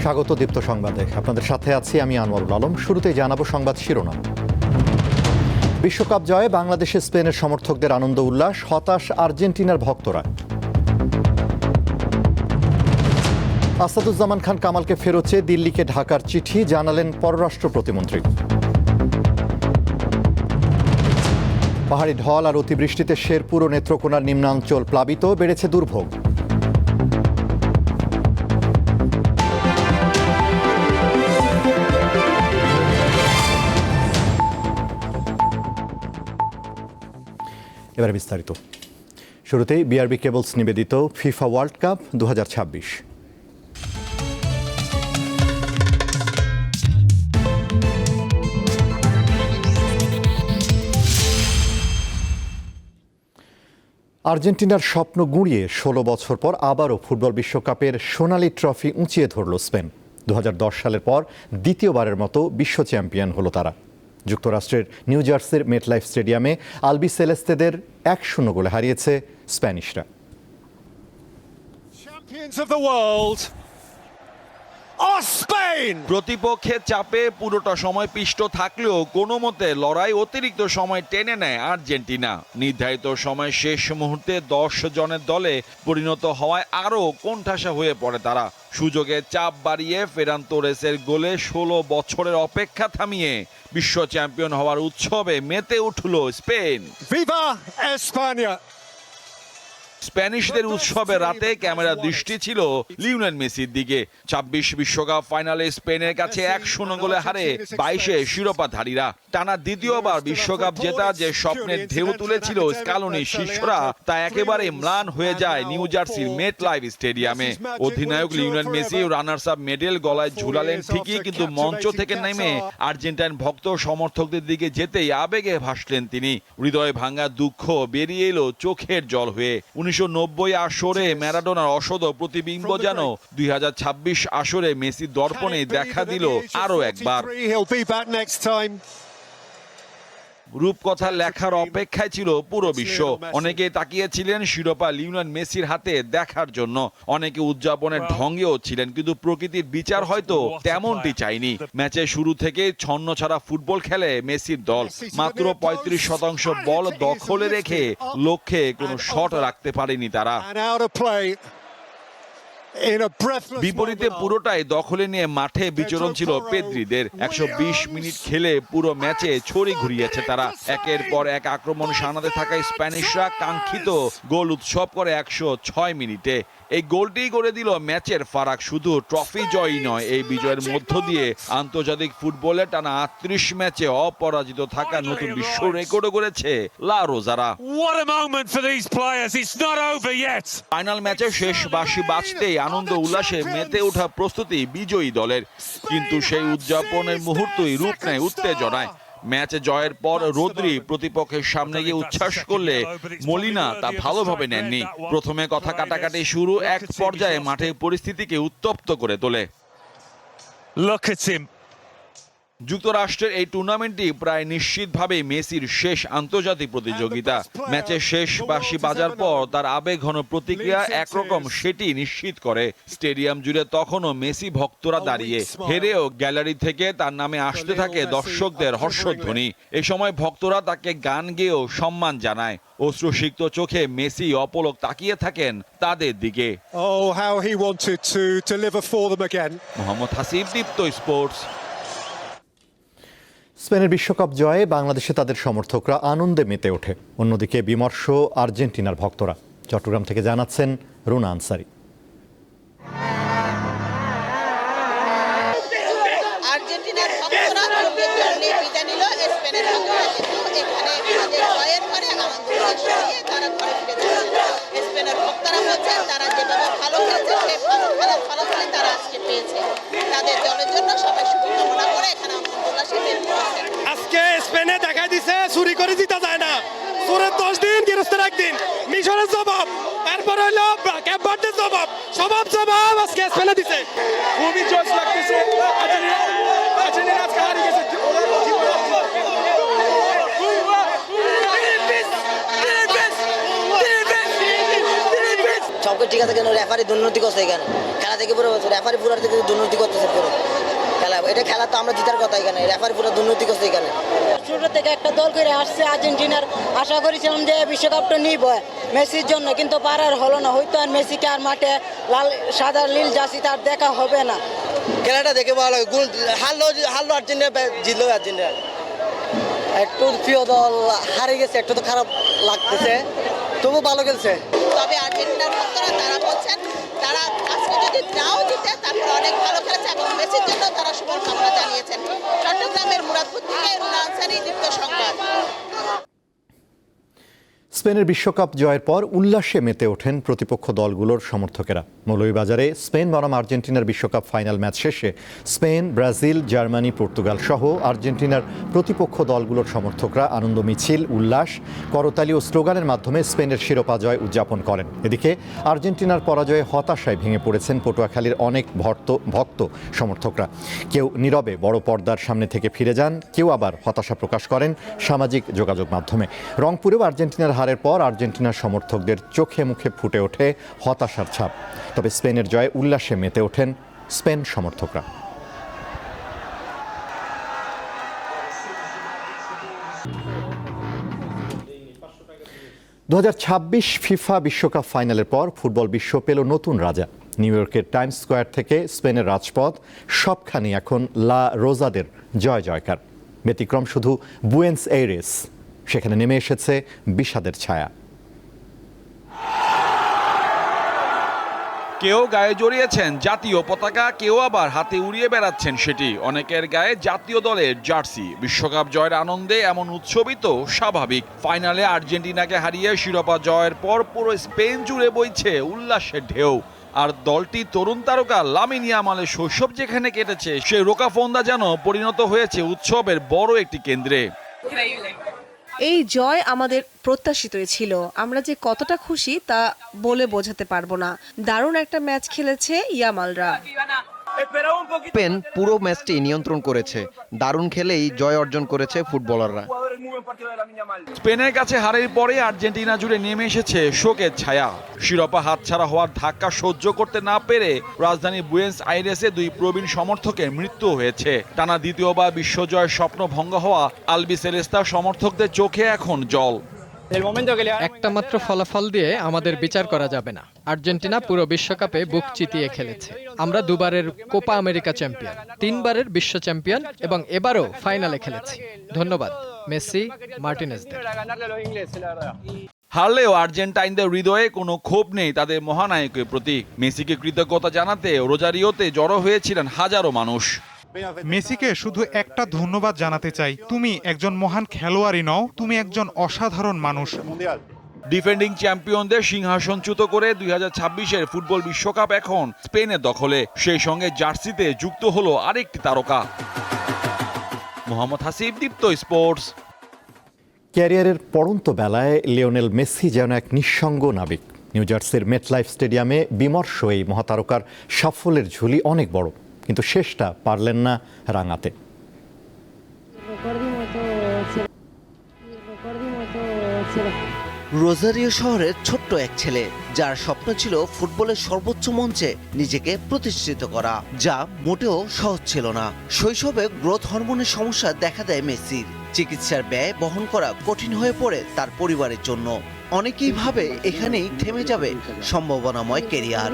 স্বাগত দীপ্ত সংবাদে। আপনাদের সাথে আছি আমি আনোয়ারুল আলম। শুরুতেই জানাবো সংবাদ শিরোনাম। বিশ্বকাপ জয়ে বাংলাদেশে স্পেনের সমর্থকদের আনন্দ উল্লাস, হতাশ আর্জেন্টিনার ভক্তরা। আসাদুজ্জামান খান কামালকে ফেরত চেয়ে দিল্লিকে ঢাকার চিঠি, জানালেন পররাষ্ট্র প্রতিমন্ত্রী। পাহাড়ি ঢল আর অতিবৃষ্টিতে শেরপুর ও নেত্রকোনার নিম্নাঞ্চল প্লাবিত, বেড়েছে দুর্ভোগ। এবারে বিস্তারিত। শুরুতেই বিআরবি কেবলস নিবেদিত ফিফা ওয়ার্ল্ড কাপ 2026। আর্জেন্টিনার স্বপ্ন গুঁড়িয়ে 16 বছর পর আবারও ফুটবল বিশ্বকাপের সোনালি ট্রফি উঁচিয়ে ধরল স্পেন। 2010 সালের পর দ্বিতীয়বারের মতো বিশ্ব চ্যাম্পিয়ন হলো তারা। যুক্তরাষ্ট্রের নিউ জার্সির মেটলাইফ স্টেডিয়ামে আলবি সেলেস্তেদের 1-0 গোলে হারিয়েছে স্প্যানিশরা। প্রতিপক্ষের চাপে পুরোটা সময় পিষ্ট থাকলেও কোনো মতে লড়াই অতিরিক্ত সময় টেনে নেয় আর্জেন্টিনা। নির্ধারিত সময় শেষ মুহূর্তে 10 জনের দলে পরিণত হওয়ায় আরও কোণঠাসা হয়ে পড়ে তারা। সুযোগে চাপ বাড়িয়ে ফেরান তোরেসের গোলে 16 বছরের অপেক্ষা থামিয়ে বিশ্ব চ্যাম্পিয়ন হওয়ার উৎসবে মেতে উঠল স্পেন। ভিভা এসপানিয়া! স্প্যানিশদের উৎসবে রাতে ক্যামেরা দৃষ্টি ছিল লিওনেল মেসির দিকে। 26 বিশ্বকাপ ফাইনালে স্পেনের কাছে 1-0 গোলে হারে 22-এ শিরোপাধারীরা। টানা দ্বিতীয়বার বিশ্বকাপ জেতা যে স্বপ্নের ঢেউ তুলেছিল স্কালোনির শিষ্যরা, তা একেবারে ম্লান হয়ে যায় নিউ জার্সির মেটলাইফ স্টেডিয়ামে। অধিনায়ক Lionel Messi runners up medal গলায় ঝুলালেন ঠিকই, কিন্তু মঞ্চ থেকে নেমে আর্জেন্টাইন ভক্ত সমর্থকদের দিকে যেতেই আবেগে ভাসলেন তিনি। হৃদয় ভাঙা দুঃখ বেরিয়ে এলো চোখের জল হয়ে। 1990 আসরে ম্যারাডোনার অসদ প্রতিবিম্ব যেন 2026 আসরে মেসির দর্পণে দেখা দিল আরো একবার। রূপকথা লেখার অপেক্ষায় ছিল পুরো বিশ্ব। অনেকে তাকিয়েছিলেন শিরোপা লিওনেল মেসির হাতে দেখার জন্য, অনেকে উদযাপনের ঢঙ্গেও ছিলেন, কিন্তু প্রকৃতির বিচার হয়তো তেমনটি চাইনি। ম্যাচের শুরু থেকে ছন্ন ছাড়া ফুটবল খেলে মেসির দল। মাত্র 35% বল দখলে রেখে লক্ষ্যে কোনো শট রাখতে পারেনি তারা। বিপরীতে পুরোটাই দখলে নিয়ে মাঠে বিচরণ ছিল পেদ্রিদের। 120 মিনিট খেলে পুরো ম্যাচে ছড়ি ঘুরিয়েছে তারা। একের পর এক আক্রমণ সানাতে থাকা স্প্যানিশরা কাঙ্ক্ষিত গোল উৎসব করে 106 মিনিটে। এই গোলটি করে দিল ম্যাচের ফারাক। শুধু ট্রফি জয়ই নয়, এই বিজয়ের মধ্য দিয়ে আন্তর্জাতিক ফুটবলে টানা 38 ম্যাচে অপরাজিত থাকা নতুন বিশ্ব রেকর্ডও করেছে লা রোজারা। ফাইনাল ম্যাচে শেষ বাঁশি বাজতেই আনন্দ উল্লাসে মেতে ওঠা প্রস্তুতি বিজয়ী দলের, কিন্তু সেই উদযাপনের মুহূর্তই রূপ নেয় উত্তেজনায়। ম্যাচে জয়ের পর রদ্রি প্রতিপক্ষের সামনে গিয়ে উচ্ছ্বাস করলে মলিনা তা ভালোভাবে নেননি। প্রথমে কথা কাটাকাটি শুরু, এক পর্যায়ে মাঠের পরিস্থিতিকে উত্তপ্ত করে তোলে। যুক্তরাষ্ট্রের এই টুর্নামেন্টটি প্রায় নিশ্চিতভাবে মেসির শেষ আন্তর্জাতিক প্রতিযোগিতা। ম্যাচের শেষ বাঁশি বাজার পর তার আবেগঘন প্রতিক্রিয়া একরকম সেটি নিশ্চিত করে। স্টেডিয়াম জুড়ে তখনও মেসি ভক্তরা দাঁড়িয়ে। হেরেও গ্যালারি থেকে তার নামে আসতে থাকে দর্শকদের হর্ষধ্বনি। এ সময় ভক্তরা তাকে গান গেয়েও সম্মান জানায়। অশ্রুসিক্ত চোখে মেসি অপলক তাকিয়ে থাকেন তাদের দিকে। মোহাম্মদ হাসিব, দীপ্ত স্পোর্টস। স্পেনের বিশ্বকাপ জয়ে বাংলাদেশে তাদের সমর্থকরা আনন্দে মেতে ওঠে। অন্যদিকে বিমর্ষ আর্জেন্টিনার ভক্তরা। চট্টগ্রাম থেকে জানাচ্ছেন রুনা আনসারি। আর্জেন্টিনার ভক্তরা বিদায় নিল স্পেনের ভক্তরা, কিন্তু এখানে জয়ের পরে আনন্দ ছড়িয়ে তারা ঘরে ফিরে যাচ্ছে। স্পেনের ভক্তরা বলছেন তারা যেভাবে ভালো খেলছে সেই ভালো খেলার ফলাফলই তারা আজকে পেয়েছে। তাদের দলের জন্য সবাই শুভকামনা করে এখানে আনন্দ উল্লাসে বের হয়েছে। আজকে স্পেনে দেখা দিছে চুরি করে জিতা যায় না। চোরের 10 দিন, গৃহস্থের 1 দিন। মিশরের জবাব, এরপর হইলো ক্যাপ ভার্দের জবাব, সবাব আজকে স্পেনে দিছে। খুবই জোশ লাগতেছে। আর্জেন্টিনা আজকে হারিয়ে গেছে। সবকিছু ঠিক আছে, কেন রেফারি দুর্নীতি করছে এখানে খেলা দেখে পুরো রেফারি পুরো থেকে দুর্নীতি করতেছে পুরো খেলা, এটা খেলা তো আমরা জিতার কথা এখানে, রেফারি পুরো দুর্নীতি করছে এখানে। শুরু থেকে একটা দল করে আসছে আর্জেন্টিনার, আশা করেছিলাম যে বিশ্বকাপটা নিব মেসির জন্য, কিন্তু পারার হলো না। হয়তো আর মেসিকে আর মাঠে লাল সাদা নীল জার্সি তার দেখা হবে না। খেলাটা দেখে ভালো লাগে, গোল হারলো আর্জেন্টিনা, জিতলো আর্জেন্টিনা। একটু প্রিয় দল হারে গেছে, একটু তো খারাপ লাগতেছে, তবু ভালো খেলছে। তবে আর্জেন্টিনার ভক্তরা তারা বলছেন তারা আজকে যদি নাও জিতে তারপর অনেক ভালো খেলেছে এবং মেসির জন্য তারা শুভকামনা জানিয়েছেন। চট্টগ্রামের মুরাদপুর থেকে রুনা আনসারী, দীপ্ত সংবাদ। স্পেনের বিশ্বকাপ জয়ের পর উল্লাসে মেতে ওঠেন প্রতিপক্ষ দলগুলোর সমর্থকেরা। মৌলভীবাজারে স্পেন বনাম আর্জেন্টিনার বিশ্বকাপ ফাইনাল ম্যাচ শেষে স্পেন, ব্রাজিল, জার্মানি, পর্তুগাল সহ আর্জেন্টিনার প্রতিপক্ষ দলগুলোর সমর্থকরা আনন্দ মিছিল, উল্লাস, করতালি ও স্লোগানের মাধ্যমে স্পেনের শিরোপা জয় উদযাপন করেন। এদিকে আর্জেন্টিনার পরাজয়ে হতাশায় ভেঙে পড়েছেন পটুয়াখালীর অনেক ভক্ত সমর্থকরা। কেউ নীরবে বড় পর্দার সামনে থেকে ফিরে যান, কেউ আবার হতাশা প্রকাশ করেন সামাজিক যোগাযোগ মাধ্যমে। রংপুরেও আর্জেন্টিনার হারের পর আর্জেন্টিনার সমর্থকদের চোখে মুখে ফুটে ওঠে হতাশার ছাপ। তবে স্পেনের জয়ে উল্লাসে মেতে ওঠেন স্পেন সমর্থকরা। 2026 ফিফা বিশ্বকাপ ফাইনালের পর ফুটবল বিশ্ব পেল নতুন রাজা। নিউ ইয়র্কের টাইমস স্কোয়ার থেকে স্পেনের রাজপথ সবখানি এখন লা রোজাদের জয় জয়কার। ব্যতিক্রম শুধু বুয়েন্স এইরেস, সেখানে নেমে এসেছে বিষাদের ছায়া। কেউ গায়ে জড়িয়েছেন জাতীয় পতাকা, কেউ আবার হাতে উড়িয়ে বেড়াচ্ছেন সেটি। অনেকের গায়ে জাতীয় দলের জার্সি। বিশ্বকাপ জয়ের আনন্দে এমন উৎসবই তো স্বাভাবিক। ফাইনালে আর্জেন্টিনাকে হারিয়ে শিরোপা জয়ের পর পুরো স্পেন জুড়ে বইছে উল্লাসের ঢেউ। আর দলটি তরুণ তারকা লামিন ইয়ামালের শৈশব যেখানে কেটেছে, সেই রোকাফোন্দা যেন পরিণত হয়েছে উৎসবের বড় একটি কেন্দ্রে। এই জয় আমাদের প্রত্যাশিতই ছিল। আমরা যে কতটা খুশি তা বলে বোঝাতে পারবো না। দারুণ একটা ম্যাচ খেলেছে ইয়ামালরা। স্পেন পুরো ম্যাচটি নিয়ন্ত্রণ করেছে, দারুণ খেলেই জয় অর্জন করেছে ফুটবলাররা। স্পেনের কাছে হারের পরে আর্জেন্টিনা জুড়ে নেমে এসেছে শোকের ছায়া। শিরোপা হাতছাড়া হওয়ার ধাক্কা সহ্য করতে না পেরে রাজধানী বুয়েন্স আইরেসে দুই প্রবীণ সমর্থকের মৃত্যু হয়েছে। টানা দ্বিতীয়বার বিশ্বজয়ের স্বপ্ন ভঙ্গ হওয়া আলবিসেলেস্তার সমর্থকদের চোখে এখন জল। একটা মাত্র ফলাফল দিয়ে আমাদের বিচার করা যাবে না। আর্জেন্টিনা পুরো বিশ্বকাপে বুক চিতিয়ে খেলেছে। আমরা দুবারের কোপা আমেরিকা চ্যাম্পিয়ন, 3 বারের বিশ্ব চ্যাম্পিয়ন এবং এবারও ফাইনালে খেলেছি। ধন্যবাদ মেসি, মার্টিনেজদের। হারলেও আর্জেন্টাইনদের হৃদয়ে কোনো ক্ষোভ নেই তাদের মহানায়কের প্রতি। মেসিকে কৃতজ্ঞতা জানাতে রোজারিওতে জড়ো হয়েছিলেন হাজারো মানুষ। মেসিকে শুধু একটা ধন্যবাদ জানাতে চাই, তুমি একজন মহান খেলোয়াড়ই নও, তুমি একজন অসাধারণ মানুষ। ডিফেন্ডিং চ্যাম্পিয়নদের সিংহাসনচ্যুত করে 2026-এর ফুটবল বিশ্বকাপ এখন স্পেনের দখলে। সেই সঙ্গে জার্সিতে যুক্ত হলো আরেকটি তারকা। মোহাম্মদ হাসিব, দীপ্ত স্পোর্টস। ক্যারিয়ারের পড়ন্ত বেলায় লিওনেল মেসি যেন এক নিঃসঙ্গ নাবিক। নিউ জার্সির মেটলাইফ স্টেডিয়ামে বিমর্ষ এই মহাতারকার সাফল্যের ঝুলি অনেক বড়, কিন্তু শেষটা পারলেন না রাঙাতে। রোজারিও শহরের ছোট্ট এক ছেলে, যার স্বপ্ন ছিল ফুটবলের সর্বোচ্চ মঞ্চে নিজেকে প্রতিষ্ঠিত করা, যা মোটেও সহজ ছিল না। শৈশবে গ্রোথ হরমোনের সমস্যা দেখা দেয় মেসির। চিকিৎসার ব্যয় বহন করা কঠিন হয়ে পড়ে তার পরিবারের জন্য। অনেকেই ভাবে এখানেই থেমে যাবে সম্ভাবনাময় ক্যারিয়ার।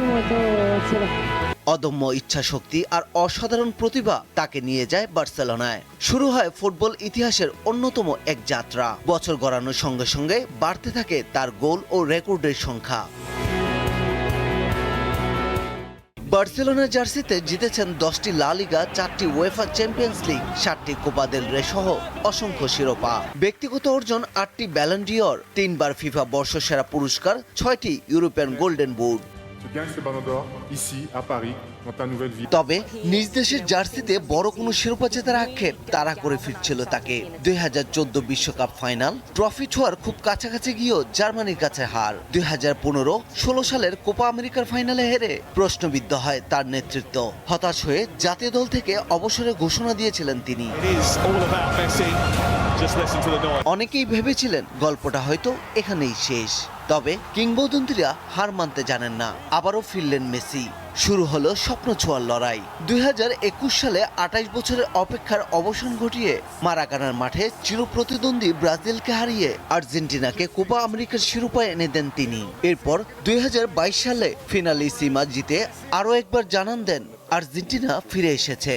অদম্য ইচ্ছাশক্তি আর অসাধারণ প্রতিভা তাকে নিয়ে যায় বার্সেলোনায়। শুরু হয় ফুটবল ইতিহাসের অন্যতম এক যাত্রা। বছর গড়ানোর সঙ্গে সঙ্গে বাড়তে থাকে তার গোল ও রেকর্ডের সংখ্যা। বার্সেলোনার জার্সিতে জিতেছেন 10টি লা লিগা, 4টি উয়েফা চ্যাম্পিয়ন্স লিগ, 7টি কোপা দেল রে সহ অসংখ্য শিরোপা। ব্যক্তিগত অর্জন 8টি ব্যালন ডিওর, 3বার ফিফা বর্ষসেরা পুরস্কার, 6টি ইউরোপিয়ান গোল্ডেন বুট। তবে নিজ দেশের জার্সিতে বড় কোনো শিরোপা জেতার আক্ষেপ তাড়া করে ফিরছিল তাকে। 2014 বিশ্বকাপ ফাইনাল ট্রফি ছোঁয়ার খুব কাছাকাছি গিয়েও জার্মানির কাছে হার। 2015-16 সালের কোপা আমেরিকার ফাইনালে হেরে প্রশ্নবিদ্ধ হয় তার নেতৃত্ব। হতাশ হয়ে জাতীয় দল থেকে অবসরের ঘোষণা দিয়েছিলেন তিনি। অনেকেই ভেবেছিলেন গল্পটা হয়তো এখানেই শেষ, তবে কিংবদন্তিরা হার মানতে জানেন না, আবারও ফিরলেন মেসি। শুরু হলো স্বপ্ন ছোঁয়ার লড়াই। 2021 সালে 28 বছরের অপেক্ষার অবসান ঘটিয়ে মারাকানার মাঠে চিরপ্রতিদ্বন্দ্বী ব্রাজিলকে হারিয়ে আর্জেন্টিনাকে কোপা আমেরিকার শিরোপা এনে দেন তিনি। এরপর 2022 সালে ফিনালিসিমা জিতে আরও একবার জানান দেন আর্জেন্টিনা ফিরে এসেছে।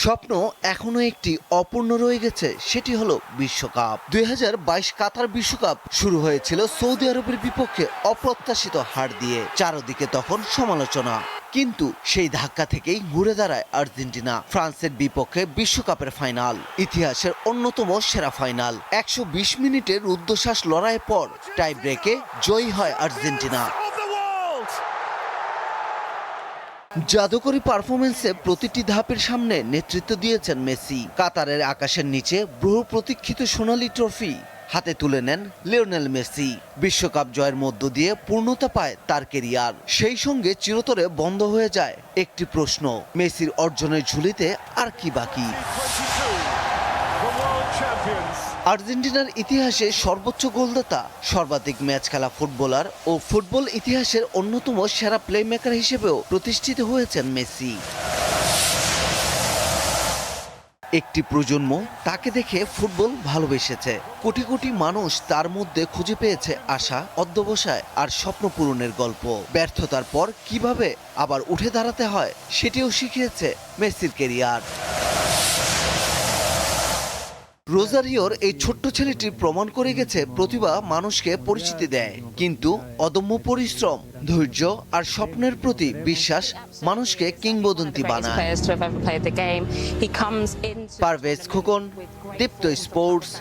স্বপ্ন এখনো একটি অপূর্ণ রয়ে গেছে, সেটি হলো বিশ্বকাপ। 2022 কাতার বিশ্বকাপ শুরু হয়েছিল সৌদি আরবের বিপক্ষে অপ্রত্যাশিত হার দিয়ে। চারদিকে তখন সমালোচনা, কিন্তু সেই ধাক্কা থেকেই ঘুরে দাঁড়ায় আর্জেন্টিনা। ফ্রান্সের বিপক্ষে বিশ্বকাপের ফাইনাল, ইতিহাসের অন্যতম সেরা ফাইনাল। 120 মিনিটের রুদ্ধশ্বাস লড়াইয়ের পর টাই ব্রেকে জয়ী হয় আর্জেন্টিনা। জাদুকরী পারফরমেন্সে প্রতিটি ধাপের সামনে নেতৃত্ব দিয়েছেন মেসি। কাতারের আকাশের নিচে বহু প্রতীক্ষিত সোনালী ট্রফি হাতে তুলে নেন লিওনেল মেসি। বিশ্বকাপ জয়ের মধ্য দিয়ে পূর্ণতা পায় তার কেরিয়ার। সেই সঙ্গে চিরতরে বন্ধ হয়ে যায় একটি প্রশ্ন, মেসির অর্জনের ঝুলিতে আর কি বাকি? আর্জেন্টিনার ইতিহাসে সর্বোচ্চ গোলদাতা, সর্বাধিক ম্যাচ খেলা ফুটবলার ও ফুটবল ইতিহাসের অন্যতম সেরা প্লেমেকার হিসেবেও প্রতিষ্ঠিত হয়েছেন মেসি। একটি প্রজন্ম তাকে দেখে ফুটবল ভালোবেসেছে। কোটি কোটি মানুষ তার মধ্যে খুঁজে পেয়েছে আশা, অধ্যবসায় আর স্বপ্ন পূরণের গল্প। ব্যর্থতার পর কিভাবে আবার উঠে দাঁড়াতে হয় সেটিও শিখিয়েছে মেসির কেরিয়ার। রোজারিওর এই ছোট্ট ছেলেটি প্রমাণ করে গেছে প্রতিভা মানুষকে পরিচিতি দেয়, কিন্তু অদম্য পরিশ্রম, ধৈর্য আর স্বপ্নের প্রতি বিশ্বাস মানুষকে কিংবদন্তি বানায়। পারভেজ খোকন, দীপ্ত স্পোর্টস।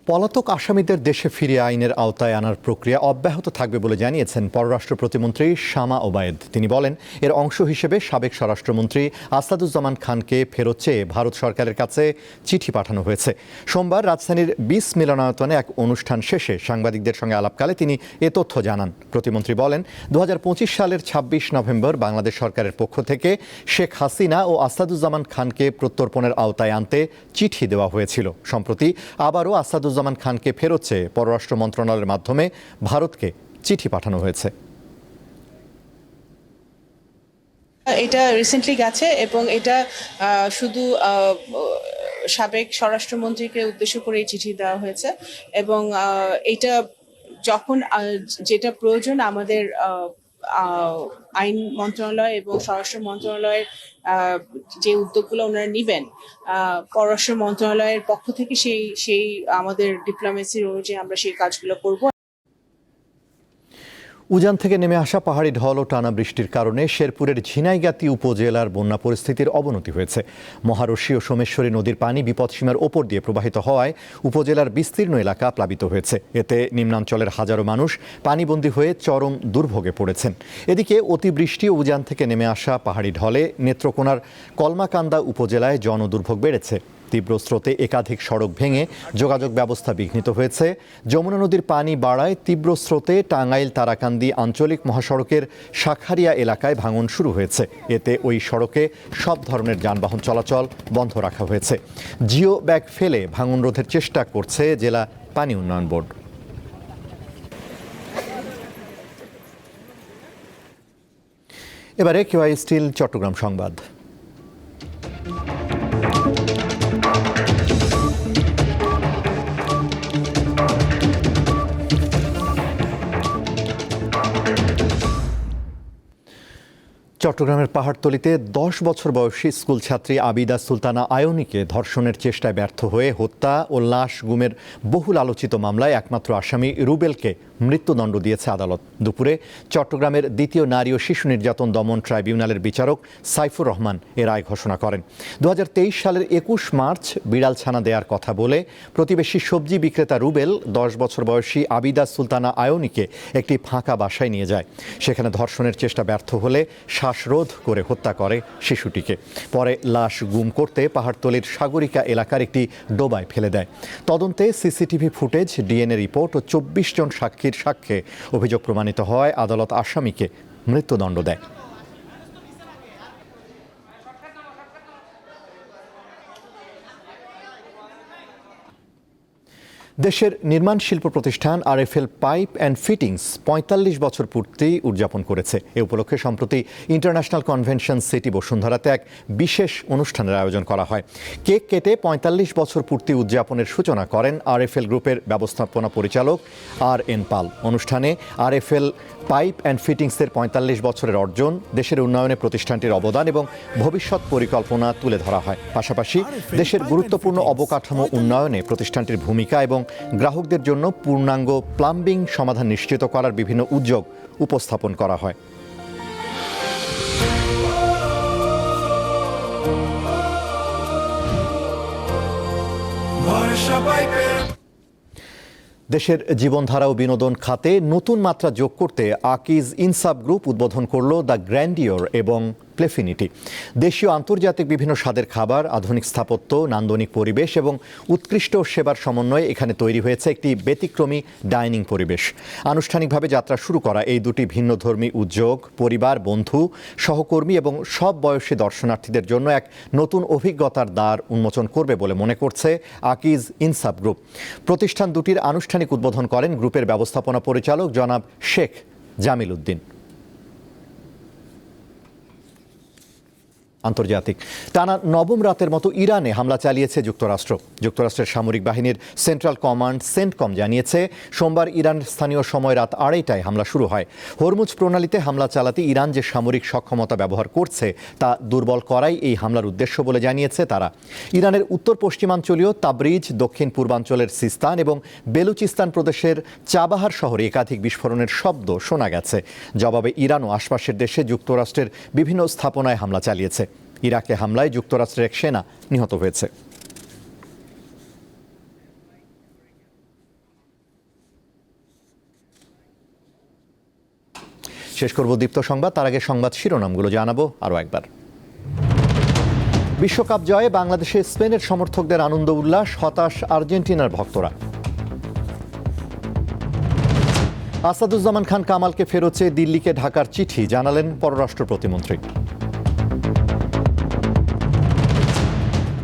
পলাতক আসামিদের দেশে ফিরিয়ে আইনের আওতায় আনার প্রক্রিয়া অব্যাহত থাকবে বলে জানিয়েছেন পররাষ্ট্র প্রতিমন্ত্রী শামা ওবায়েদ। তিনি বলেন, এর অংশ হিসেবে সাবেক স্বরাষ্ট্রমন্ত্রী আসাদুজ্জামান খানকে ফেরত চেয়ে ভারত সরকারের কাছে চিঠি পাঠানো হয়েছে। সোমবার রাজধানীর 20 মিলনায়তনে এক অনুষ্ঠান শেষে সাংবাদিকদের সঙ্গে আলাপকালে তিনি এ তথ্য জানান। প্রতিমন্ত্রী বলেন, 2025 সালের 26 নভেম্বর বাংলাদেশ সরকারের পক্ষ থেকে শেখ হাসিনা ও আসাদুজ্জামান খানকে প্রত্যর্পণের আওতায় আনতে চিঠি দেওয়া হয়েছিল। সম্প্রতি আবারও আসাদুজ্জামান খানকে ফেরত চেয়ে পররাষ্ট্র মন্ত্রণালয়ের মাধ্যমে ভারতকে চিঠি পাঠানো হয়েছে। এটা রিসেন্টলি গেছে এবং এটা শুধু সাবেক স্বরাষ্ট্রমন্ত্রীকে উদ্দেশ্য করে এই চিঠি দেওয়া হয়েছে এবং এটা যখন যেটা প্রয়োজন আমাদের আইন মন্ত্রণালয় এবং স্বরাষ্ট্র মন্ত্রণালয়ের যে উদ্যোগগুলো ওনারা নেবেন, পররাষ্ট্র মন্ত্রণালয়ের পক্ষ থেকে সেই আমাদের ডিপ্লোমেসির অনুযায়ী আমরা সেই কাজগুলো করব। উজান থেকে নেমে আসা পাহাড়ি ঢল ও টানা বৃষ্টির কারণে শেরপুরের ঝিনাইগাতি উপজেলার বন্যা পরিস্থিতির অবনতি হয়েছে। মহারশী ও সোমেশ্বরী নদীর পানি বিপদসীমার ওপর দিয়ে প্রবাহিত হওয়ায় উপজেলার বিস্তীর্ণ এলাকা প্লাবিত হয়েছে। এতে নিম্নাঞ্চলের হাজারো মানুষ পানিবন্দী হয়ে চরম দুর্ভোগে পড়েছেন। এদিকে অতিবৃষ্টি ও উজান থেকে নেমে আসা পাহাড়ি ঢলে নেত্রকোনার কলমাকান্দা উপজেলায় জনদুর্ভোগ বেড়েছে। তীব্র স্রোতে একাধিক সড়ক ভেঙে যোগাযোগ ব্যবস্থা বিঘ্নিত হয়েছে। যমুনা নদীর পানি বাড়ায় তীব্র স্রোতে টাঙ্গাইল তারাকান্দি আঞ্চলিক মহাসড়কের শাখারিয়া এলাকায় ভাঙন শুরু হয়েছে। এতে ওই সড়কে সব ধরনের যানবাহন চলাচল বন্ধ রাখা হয়েছে। জিও ব্যাগ ফেলে ভাঙন রোধের চেষ্টা করছে জেলা পানি উন্নয়ন বোর্ড। এবারে কেওয়াই স্টিল চট্টগ্রাম সংবাদ। চট্টগ্রামের পাহাড়তলীতে 10 বছর বয়সী স্কুল ছাত্রী আবিদা সুলতানা আয়নীকে ধর্ষণের চেষ্টায় ব্যর্থ হয়ে হত্যা ও লাশ গুমের বহুল আলোচিত মামলায় একমাত্র আসামি রুবেলকে মৃত্যুদণ্ড দিয়েছে আদালত। দুপুরে চট্টগ্রামের দ্বিতীয় নারী ও শিশু নির্যাতন দমন ট্রাইব্যুনালের বিচারক সাইফুর রহমান এ রায় ঘোষণা করেন। 2023 সালের 21 মার্চ বিড়াল ছানা দেওয়ার কথা বলে প্রতিবেশী সবজি বিক্রেতা রুবেল 10 বছর বয়সী আবিদা সুলতানা আয়নীকে একটি ফাঁকা বাসায় নিয়ে যায়। সেখানে ধর্ষণের চেষ্টা ব্যর্থ হলে শ্বাসরোধ করে হত্যা করে শিশুটিকে। পরে লাশ গুম করতে পাহাড়তলীর সাগরিকা এলাকার একটি ডোবায় ফেলে দেয়। তদন্তে সিসিটিভি ফুটেজ, ডিএনএ রিপোর্ট ও 24 জন সাক্ষীর সাক্ষ্যে অভিযোগ প্রমাণিত হওয়ায় আদালত আসামিকে মৃত্যুদণ্ড দেয়। দেশের নির্মাণ শিল্প প্রতিষ্ঠান আরএফএল পাইপ অ্যান্ড ফিটিংস ৪৫ বছর পূর্তি উদযাপন করেছে। এ উপলক্ষে সম্প্রতি ইন্টারন্যাশনাল কনভেনশন সিটি বসুন্ধরাতে এক বিশেষ অনুষ্ঠানের আয়োজন করা হয়। কেক কেটে ৪৫ বছর পূর্তি উদযাপনের সূচনা করেন আরএফএল গ্রুপের ব্যবস্থাপনা পরিচালক আর.এন. পাল। অনুষ্ঠানে আরএফএল পাইপ অ্যান্ড ফিটিংসের ৪৫ বছরের অর্জন, দেশের উন্নয়নে প্রতিষ্ঠানটির অবদান এবং ভবিষ্যৎ পরিকল্পনা তুলে ধরা হয়। পাশাপাশি দেশের গুরুত্বপূর্ণ অবকাঠামো উন্নয়নে প্রতিষ্ঠানটির ভূমিকা এবং গ্রাহকদের জন্য পূর্ণাঙ্গ প্লাম্বিং সমাধান নিশ্চিত করার বিভিন্ন উদ্যোগ উপস্থাপন করা হয়। দেশের জীবনধারা ও বিনোদন খাতে নতুন মাত্রা যোগ করতে আকিজ ইনসাফ গ্রুপ উদ্বোধন করল দ্য গ্র্যান্ডিওর এবং প্লেফিনিটি। দেশীয় আন্তর্জাতিক বিভিন্ন স্বাদের খাবার, আধুনিক স্থাপত্য, নান্দনিক পরিবেশ এবং উৎকৃষ্ট সেবার সমন্বয়ে এখানে তৈরি হয়েছে একটি ব্যতিক্রমী ডাইনিং পরিবেশ। আনুষ্ঠানিকভাবে যাত্রা শুরু করা এই দুটি ভিন্নধর্মী উদ্যোগ পরিবার, বন্ধু, সহকর্মী এবং সব বয়সী দর্শনার্থীদের জন্য এক নতুন অভিজ্ঞতার দ্বার উন্মোচন করবে বলে মনে করছে আকিজ ইনসাফ গ্রুপ। প্রতিষ্ঠান দুটির আনুষ্ঠানিক উদ্বোধন করেন গ্রুপের ব্যবস্থাপনা পরিচালক জনাব শেখ জামিল উদ্দিন। আন্তর্জাতিক টানা নবম রাতের মতো ইরানে হামলা চালিয়েছে যুক্তরাষ্ট্র। যুক্তরাষ্ট্রের সামরিক বাহিনীর সেন্ট্রাল কমান্ড সেন্টকম জানিয়েছে সোমবার ইরানের স্থানীয় সময় রাত ২:৩০টায় হামলা শুরু হয়। হরমুজ প্রণালীতে হামলা চালাতে ইরান যে সামরিক সক্ষমতা ব্যবহার করছে তা দুর্বল করাই এই হামলার উদ্দেশ্য বলে জানিয়েছে তারা। ইরানের উত্তর পশ্চিমাঞ্চলীয় তাবরিজ, দক্ষিণ পূর্বাঞ্চলের সিস্তান এবং বেলুচিস্তান প্রদেশের চাবাহার শহরে একাধিক বিস্ফোরণের শব্দ শোনা গেছে। জবাবে ইরান ও আশপাশের দেশে যুক্তরাষ্ট্রের বিভিন্ন স্থাপনায় হামলা চালিয়েছে। ইরাকে হামলায় যুক্তরাষ্ট্রের এক সেনা নিহত হয়েছে। শেষ করব দীপ্ত সংবাদ, তার আগে সংবাদ শিরোনামগুলো জানাবো আরও একবার। বিশ্বকাপ জয়ে বাংলাদেশে স্পেনের সমর্থকদের আনন্দ উল্লাস, হতাশ আর্জেন্টিনার ভক্তরা। আসাদুজ্জামান খান কামালকে ফেরত চেয়ে দিল্লিকে ঢাকার চিঠি জানালেন পররাষ্ট্র প্রতিমন্ত্রী।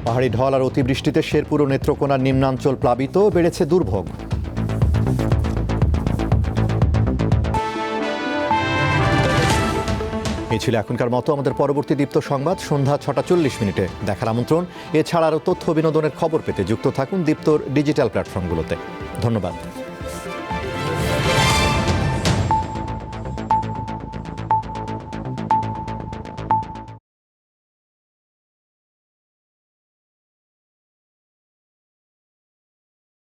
পাহাড়ি ঢল আর অতিবৃষ্টিতে শেরপুর ও নেত্রকোনার নিম্নাঞ্চল প্লাবিত, বেড়েছে দুর্ভোগ। এই ছিল এখনকার মতো। আমাদের পরবর্তী দীপ্ত সংবাদ সন্ধ্যা ৬টা ৪০ দেখার আমন্ত্রণ। এছাড়া আরও তথ্য বিনোদনের খবর পেতে যুক্ত থাকুন দীপ্তর ডিজিটাল প্ল্যাটফর্মগুলোতে। ধন্যবাদ।